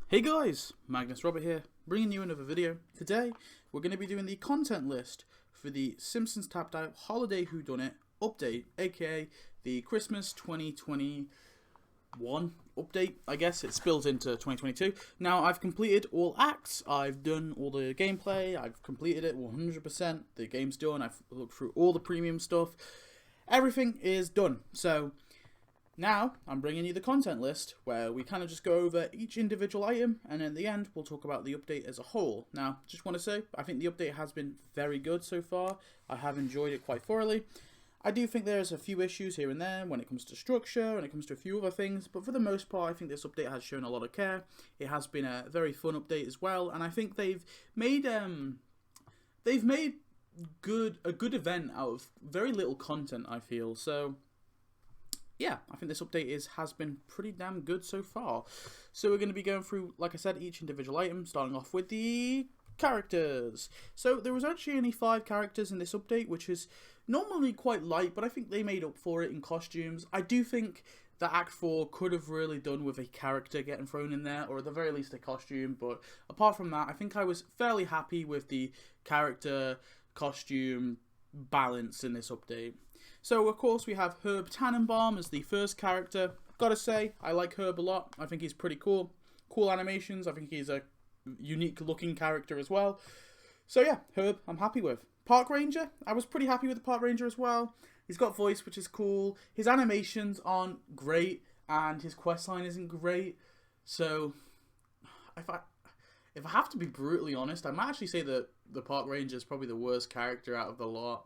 Hey guys, Magnus Robert here, bringing you another video. Today, we're going to be doing the content list for the Simpsons Tapped Out Holiday Whodunnit update, aka the Christmas 2021 update. I guess it spills into 2022. Now, I've completed all acts, I've done all the gameplay, I've completed it 100%, the game's done, I've looked through all the premium stuff, everything is done. So, now, I'm bringing you the content list, where we kind of just go over each individual item, and in the end, we'll talk about the update as a whole. Now, just want to say, I think the update has been very good so far. I have enjoyed it quite thoroughly. I do think there's a few issues here and there when it comes to structure, when it comes to a few other things, but for the most part, I think this update has shown a lot of care. It has been a very fun update as well, and I think they've made a good event out of very little content, I feel. So yeah, I think this update has been pretty damn good so far. So we're going to be going through, like I said, each individual item, starting off with the characters. So there was actually only 5 characters in this update, which is normally quite light, but I think they made up for it in costumes. I do think that Act 4 could have really done with a character getting thrown in there, or at the very least a costume, but apart from that, I think I was fairly happy with the character costume balance in this update. So, of course, we have Herb Tannenbaum as the first character. Gotta say, I like Herb a lot. I think he's pretty cool. Cool animations. I think he's a unique-looking character as well. So, yeah, Herb, I'm happy with. Park Ranger, I was pretty happy with the Park Ranger as well. He's got voice, which is cool. His animations aren't great, and his questline isn't great. So, if I have to be brutally honest, I might actually say that the Park Ranger is probably the worst character out of the lot.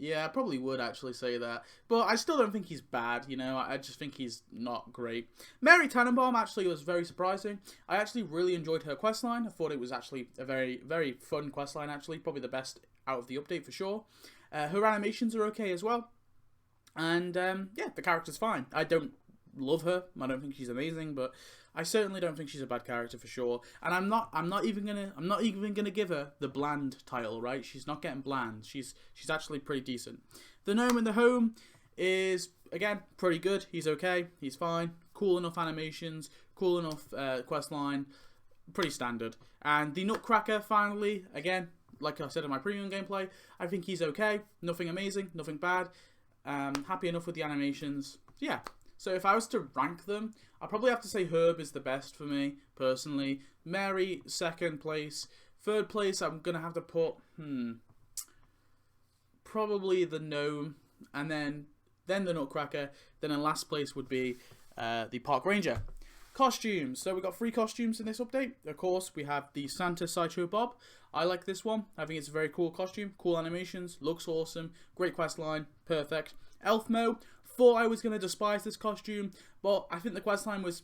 Yeah, I probably would actually say that. But I still don't think he's bad, you know. I just think he's not great. Mary Tannenbaum actually was very surprising. I actually really enjoyed her questline. I thought it was actually a very, very fun questline, actually. Probably the best out of the update for sure. Her animations are okay as well. And, yeah, the character's fine. I don't love her. I don't think she's amazing, but I certainly don't think she's a bad character for sure. And I'm not even gonna give her the bland title, right? She's not getting bland. She's actually pretty decent. The gnome in the home is, again, pretty good. He's okay. He's fine. Cool enough animations. Cool enough quest line. Pretty standard. And the Nutcracker, finally, again, like I said in my premium gameplay, I think he's okay. Nothing amazing. Nothing bad. Happy enough with the animations. Yeah. So if I was to rank them, I'd probably have to say Herb is the best for me, personally. Mary, second place. Third place, I'm going to have to put, probably the gnome. And then the Nutcracker. Then in last place would be the Park Ranger. Costumes. So we got 3 costumes in this update. Of course, we have the Santa Sideshow Bob. I like this one. I think it's a very cool costume. Cool animations. Looks awesome. Great quest line. Perfect. Elf Mo. Thought I was going to despise this costume, but I think the questline was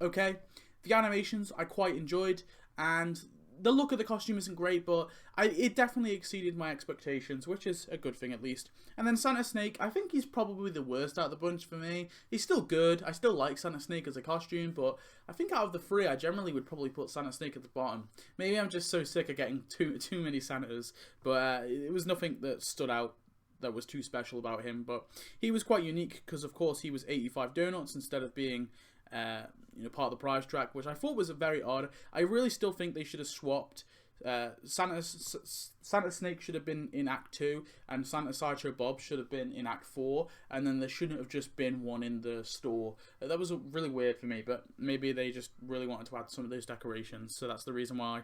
okay. The animations I quite enjoyed, and the look of the costume isn't great, but it definitely exceeded my expectations, which is a good thing at least. And then Santa Snake, I think he's probably the worst out of the bunch for me. He's still good. I still like Santa Snake as a costume, but I think out of the 3, I generally would probably put Santa Snake at the bottom. Maybe I'm just so sick of getting too many Santas, but it was nothing that stood out that was too special about him, but he was quite unique because, of course, he was 85 donuts instead of being part of the prize track, which I thought was very odd. I really still think they should have swapped. Santa Snake should have been in Act 2, and Santa Sideshow Bob should have been in Act 4, and then there shouldn't have just been one in the store. That was really weird for me, but maybe they just really wanted to add some of those decorations, so that's the reason why.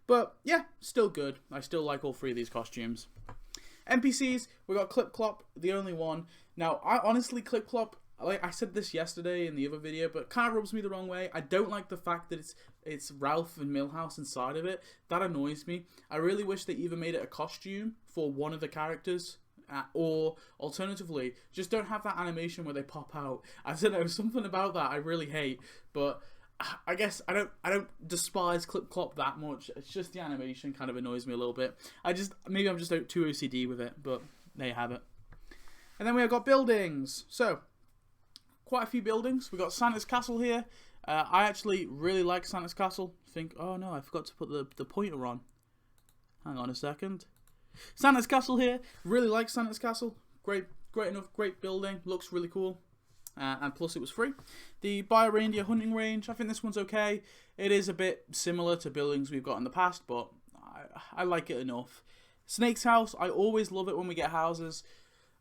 But yeah, still good. I still like all 3 of these costumes. NPCs, we got Clip Clop, the only one. Now, I honestly, Clip Clop, like I said this yesterday in the other video, but kind of rubs me the wrong way. I don't like the fact that it's Ralph and Milhouse inside of it. That annoys me. I really wish they either made it a costume for one of the characters, or alternatively, just don't have that animation where they pop out. I don't know, something about that I really hate, but I guess I don't despise Clip Clop that much. It's just the animation kind of annoys me a little bit. Maybe I'm just too OCD with it, but there you have it. And then we have got buildings. So, quite a few buildings. We got Santa's Castle here. I actually really like Santa's Castle. Oh no, I forgot to put the pointer on. Hang on a second. Santa's Castle here. Really like Santa's Castle. Great enough, great building. Looks really cool. and plus it was free. The Buy a Reindeer hunting range, I think this one's okay. It is a bit similar to buildings we've got in the past, but I like it enough. Snake's house, I always love it when we get houses.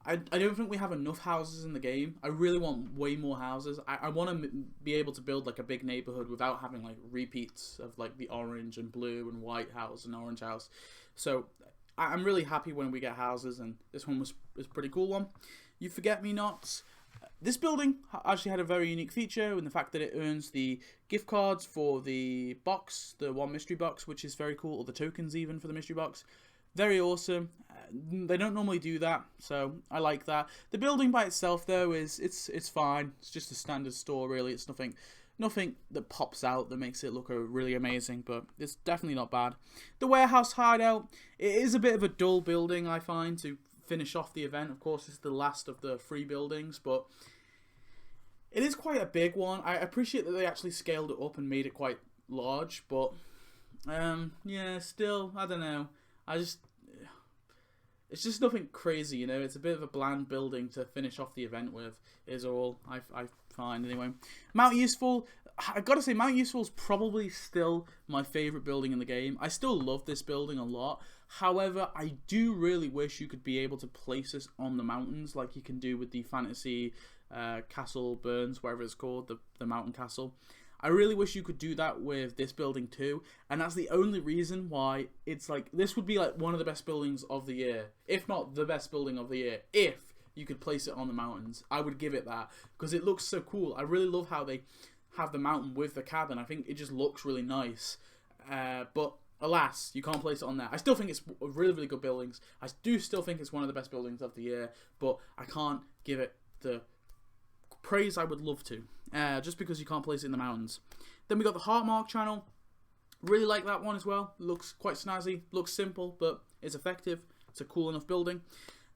I don't think we have enough houses in the game. I really want way more houses. I want to be able to build like a big neighborhood without having like repeats of like the orange and blue and white house and orange house. So I'm really happy when we get houses, and this one was a pretty cool one. You Forget Me Nots. This building actually had a very unique feature in the fact that it earns the gift cards for the box, the one mystery box, which is very cool, or the tokens even for the mystery box. Very awesome. They don't normally do that, so I like that. The building by itself, though, it's fine. It's just a standard store, really. It's nothing that pops out that makes it look really amazing, but it's definitely not bad. The warehouse hideout, it is a bit of a dull building, I find, to finish off the event. Of course, it's the last of the 3 buildings, but it is quite a big one. I appreciate that they actually scaled it up and made it quite large, but yeah, still, I don't know. It's just nothing crazy, you know. It's a bit of a bland building to finish off the event with, is all I find anyway. Mount Useful, I gotta say, Mount Useful is probably still my favourite building in the game. I still love this building a lot. However, I do really wish you could be able to place this on the mountains like you can do with the Fantasy Castle Burns, whatever it's called, the mountain castle. I really wish you could do that with this building too, and that's the only reason why it's like, this would be like one of the best buildings of the year, if not the best building of the year, if you could place it on the mountains. I would give it that, because it looks so cool. I really love how they have the mountain with the cabin. I think it just looks really nice, but alas, you can't place it on there. I still think it's really, really good buildings. I do still think it's one of the best buildings of the year, but I can't give it the praise I would love to, just because you can't place it in the mountains. Then we got the Heartmark channel. Really like that one as well. Looks quite snazzy, looks simple, but it's effective. It's a cool enough building.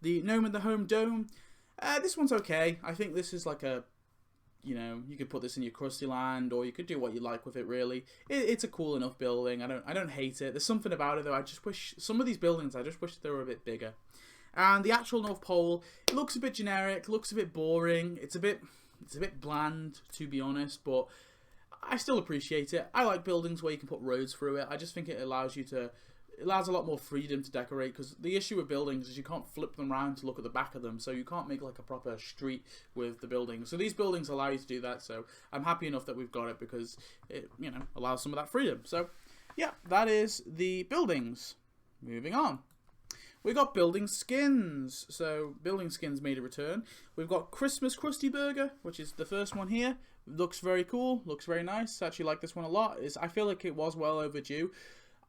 The Gnome in the Home Dome. This one's okay. I think this is like a, you know, you could put this in your Krusty Land, or you could do what you like with it, really. It's a cool enough building. I don't hate it. There's something about it, though. I just wish, some of these buildings, I just wish they were a bit bigger. And the actual North Pole, it looks a bit generic, looks a bit boring. It's a bit bland, to be honest, but I still appreciate it. I like buildings where you can put roads through it. I just think it allows a lot more freedom to decorate, because the issue with buildings is you can't flip them around to look at the back of them, so you can't make like a proper street with the buildings. So these buildings allow you to do that, so I'm happy enough that we've got it, because it, you know, allows some of that freedom. So yeah, that is the buildings. Moving on. We got building skins. So building skins made a return. We've got Christmas Krusty Burger, which is the first one here. Looks very cool. Looks very nice. Actually like this one a lot. I feel like it was well overdue.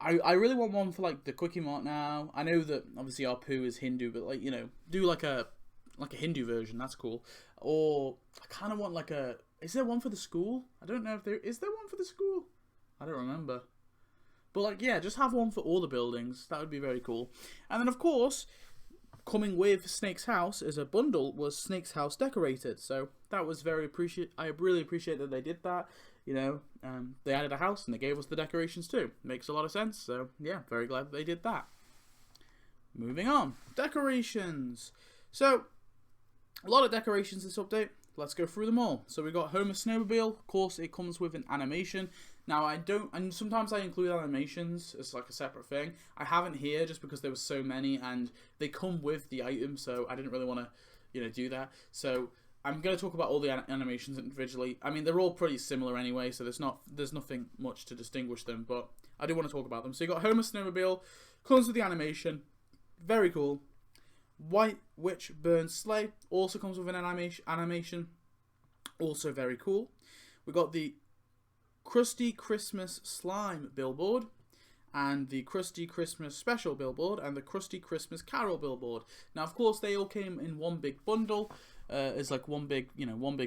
I really want one for like the Quickie Mart now. I know that obviously our poo is Hindu, but like, you know, do like a Hindu version. That's cool. Or I kind of want like a. Is there one for the school? I don't know if there is. There one for the school? I don't remember. But like, yeah, just have one for all the buildings. That would be very cool. And then of course, coming with Snake's House as a bundle was Snake's House Decorated. So that was very I really appreciate that they did that. You know, they added a house and they gave us the decorations too. Makes a lot of sense. So yeah, very glad that they did that. Moving on, decorations. So a lot of decorations this update. Let's go through them all. So we got Homer Snowmobile. Of course, it comes with an animation. Now and sometimes I include animations as like a separate thing. I haven't here just because there were so many and they come with the item, so I didn't really want to, you know, do that. So I'm going to talk about all the animations individually. I mean, they're all pretty similar anyway, so there's nothing much to distinguish them, but I do want to talk about them. So you got Homer Snowmobile, comes with the animation, very cool. White Witch Burns Sleigh also comes with an animation, also very cool. We got the Krusty Christmas Slime billboard, and the Krusty Christmas Special billboard, and the Krusty Christmas Carol billboard. Now, of course, they all came in one big bundle, as like one big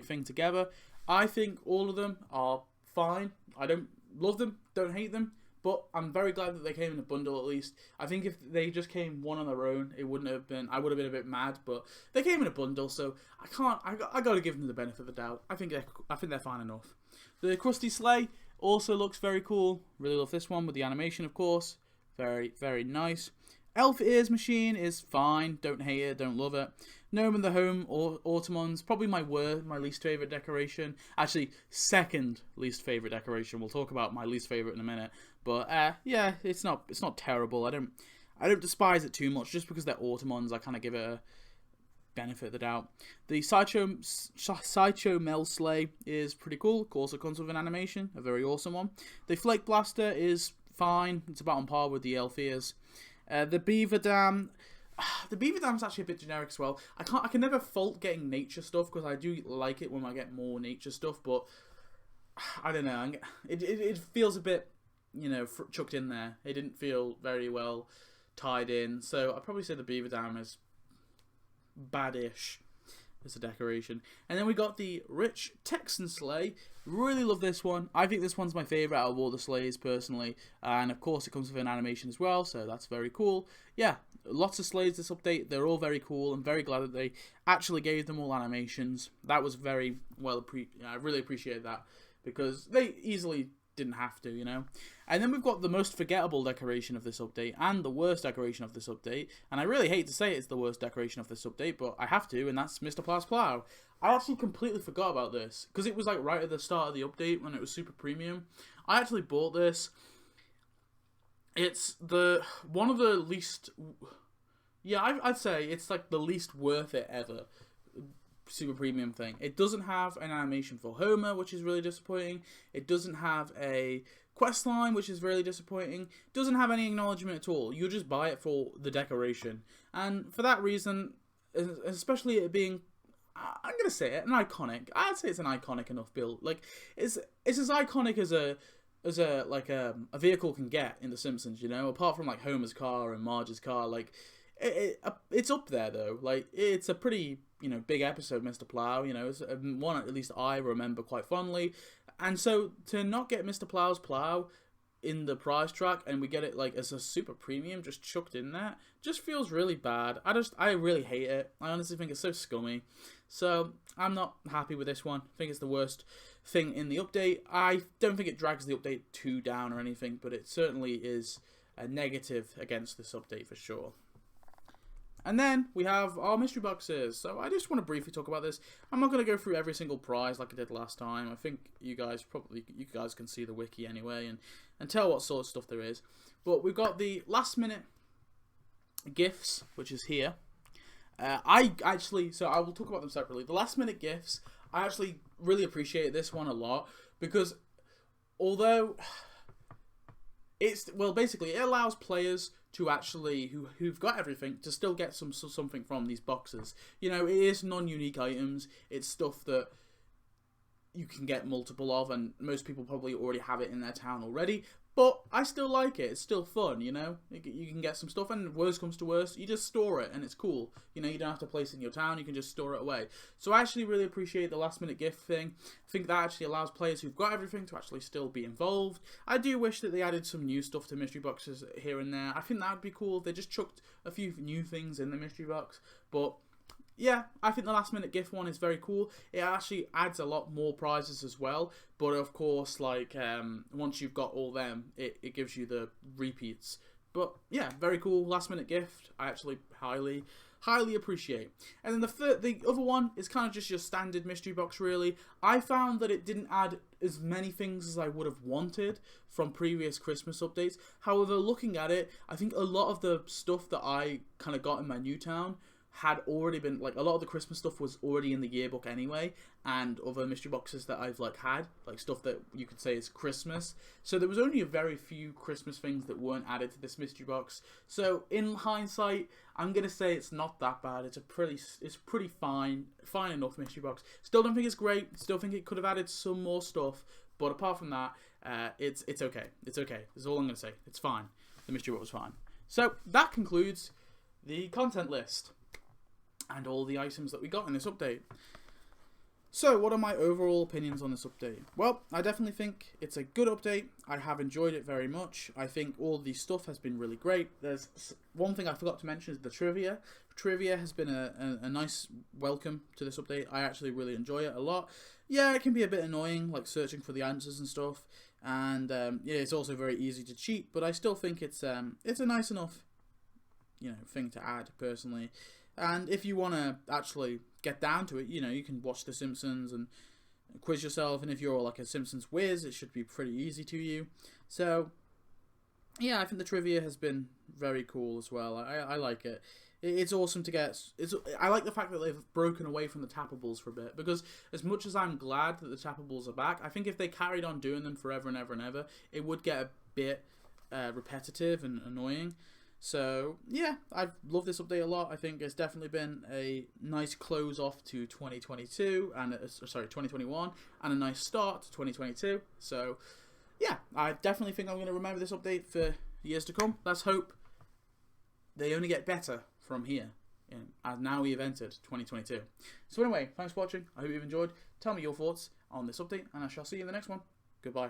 thing together. I think all of them are fine. I don't love them, don't hate them, but I'm very glad that they came in a bundle at least. I think if they just came one on their own, I would have been a bit mad, but they came in a bundle, so I got to give them the benefit of the doubt. I think they're fine enough. The Krusty Sleigh also looks very cool. Really love this one with the animation, of course. Very, very nice. Elf Ears Machine is fine. Don't hate it. Don't love it. Gnome in the Home or Automons, probably my least favourite decoration. Actually, second least favourite decoration. We'll talk about my least favourite in a minute. But yeah, it's not terrible. I don't despise it too much. Just because they're Automons, I kind of give it a benefit of the doubt. The Sideshow Mel Sleigh is pretty cool. Also comes with an animation, a very awesome one. The Flake Blaster is fine. It's about on par with the Elf Ears. The Beaver Dam. The Beaver Dam's actually a bit generic as well. I can never fault getting nature stuff because I do like it when I get more nature stuff, but I don't know. It feels a bit, chucked in there. It didn't feel very well tied in, so I'd probably say the Beaver Dam is badish as a decoration. And then we got the Rich Texan Sleigh. Really love this one. I think this one's my favourite out of all the sleighs personally, and of course it comes with an animation as well, so that's very cool. Yeah, lots of sleighs this update. They're all very cool. I'm very glad that they actually gave them all animations. That was very well I really appreciate that, because they easily didn't have to, And then we've got the most forgettable decoration of this update and the worst decoration of this update. And I really hate to say it's the worst decoration of this update, but I have to, and that's Mr. Plow's Plow. I actually completely forgot about this because it was like right at the start of the update when it was super premium. I actually bought this. It's one of the least, yeah, I'd say it's like the least worth it ever super premium thing. It doesn't have an animation for Homer, which is really disappointing. It doesn't have a quest line, which is really disappointing. It doesn't have any acknowledgement at all. You just buy it for the decoration, and for that reason, especially it being, I'm gonna say it, an iconic. I'd say it's an iconic enough build. Like it's as iconic as a vehicle can get in The Simpsons. Apart from like Homer's car and Marge's car, like it's up there though. Like it's a pretty big episode, Mr. Plow. It's one at least I remember quite fondly. And so to not get Mr. Plow's Plow in the prize track and we get it like as a super premium just chucked in there, just feels really bad. I really hate it. I honestly think it's so scummy. So I'm not happy with this one. I think it's the worst thing in the update. I don't think it drags the update too down or anything, but it certainly is a negative against this update for sure. And then we have our mystery boxes. So I just want to briefly talk about this. I'm not going to go through every single prize like I did last time. I think you guys can see the wiki anyway and tell what sort of stuff there is. But we've got the last minute gifts, which is here. So I will talk about them separately. The last minute gifts, I actually really appreciate this one a lot because although basically it allows players to actually who've got everything to still get something from these boxes. It is non-unique items. It's stuff that you can get multiple of, and most people probably already have it in their town already. But I still like it. It's still fun, You can get some stuff, and worst comes to worst, you just store it, and it's cool. You don't have to place it in your town. You can just store it away. So I actually really appreciate the last minute gift thing. I think that actually allows players who've got everything to actually still be involved. I do wish that they added some new stuff to mystery boxes here and there. I think that would be cool if they just chucked a few new things in the mystery box. But yeah, I think the last minute gift one is very cool. It actually adds a lot more prizes as well. But of course, like once you've got all them, it gives you the repeats. But yeah, very cool last minute gift. I actually highly appreciate. And then the other one is kind of just your standard mystery box really. I found that it didn't add as many things as I would have wanted from previous Christmas updates. However, looking at it, I think a lot of the stuff that I kind of got in my new town had already been, like, a lot of the Christmas stuff was already in the yearbook anyway, and other mystery boxes that I've had, like stuff that you could say is Christmas. So there was only a very few Christmas things that weren't added to this mystery box. So in hindsight, I'm gonna say it's not that bad. It's pretty fine enough mystery box. Still don't think it's great. Still think it could have added some more stuff. But apart from that, it's okay. It's okay. That's all I'm gonna say. It's fine. The mystery box was fine. So that concludes the content list and all the items that we got in this update. So, what are my overall opinions on this update? Well, I definitely think it's a good update. I have enjoyed it very much. I think all the stuff has been really great. There's one thing I forgot to mention is the trivia. Trivia has been a nice welcome to this update. I actually really enjoy it a lot. Yeah, it can be a bit annoying, like searching for the answers and stuff. And yeah, it's also very easy to cheat, but I still think it's a nice enough thing to add personally. And if you want to actually get down to it, you can watch The Simpsons and quiz yourself. And if you're like a Simpsons whiz, it should be pretty easy to you. So yeah, I think the trivia has been very cool as well. I like it. It's awesome to get. I like the fact that they've broken away from the tappables for a bit, because as much as I'm glad that the tappables are back, I think if they carried on doing them forever and ever and ever, it would get a bit repetitive and annoying. So yeah, I've loved this update a lot. I think it's definitely been a nice close off to 2022 and 2021, and a nice start to 2022. So yeah, I definitely think I'm going to remember this update for years to come. Let's hope they only get better from here, as now we have entered 2022. So anyway, thanks for watching. I hope you've enjoyed. Tell me your thoughts on this update, and I shall see you in the next one. Goodbye.